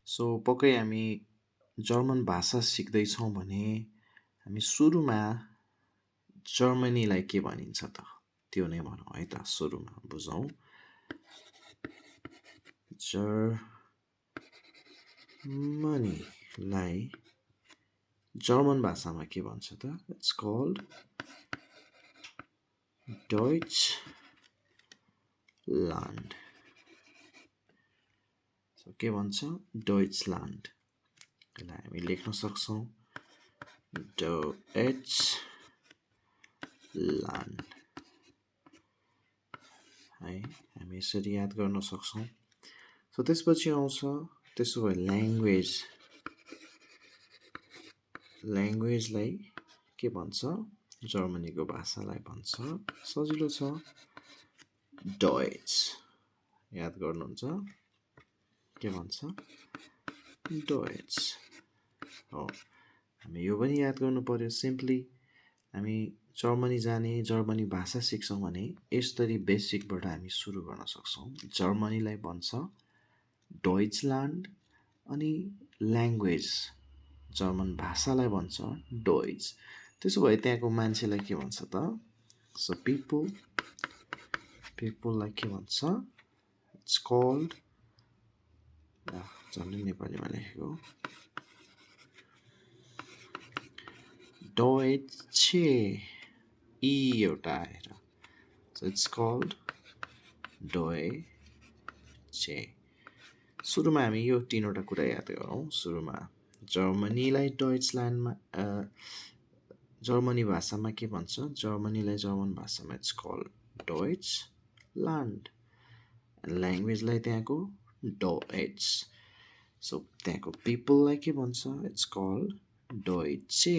so पक्कै हामी German भाषा सिक्दैछौँ भने हामी सुरुमा जर्मनीलाई के भनिन्छ त त्यो नै भनौँ है त सुरुमा बुझौँ जर्मनीलाई जर्मन भाषामा के भन्छ त इट्स कल्ड डोइचल्यान्ड सो के भन्छ डोइचल्यान्ड यसलाई हामी लेख्न सक्छौँ डोइचल्यान्ड है हामी यसरी याद गर्न सक्छौँ सो त्यसपछि आउँछ त्यसो भए ल्याङ्ग्वेजलाई के भन्छ जर्मनीको भाषालाई भन्छ सजिलो छ डोइच याद गर्नुहुन्छ के भन्छ डोइच हो हामी यो पनि याद गर्नु पर्यो सिम्पली हामी जर्मनी जाने जर्मनी भाषा सिक्छौँ भने यसरी बेसिकबाट हामी सुरु गर्न सक्छौँ जर्मनीलाई भन्छ डोइचल्यान्ड अनि ल्याङ्ग्वेज जर्मन भाषालाई भन्छ डोइच त्यसो भए त्यहाँको मान्छेलाई के भन्छ त सो पिपललाई के भन्छ इट्स कल्ड झन्डै नेपालीमा लेखेको डोइचे ई एउटा आएर सो इट्स कल्ड डोइचे सुरुमा हामी यो तीनवटा कुरा याद गरौँ सुरुमा जर्मनीलाई डोइचल्यान्डमा जर्मनी भाषामा के भन्छ जर्मनीलाई जर्मन भाषामा इट्स कल्ड डोइचल्यान्ड ल्याङ्ग्वेजलाई त्यहाँको डोइच सो त्यहाँको पिपललाई के भन्छ इट्स कल्ड डोइचे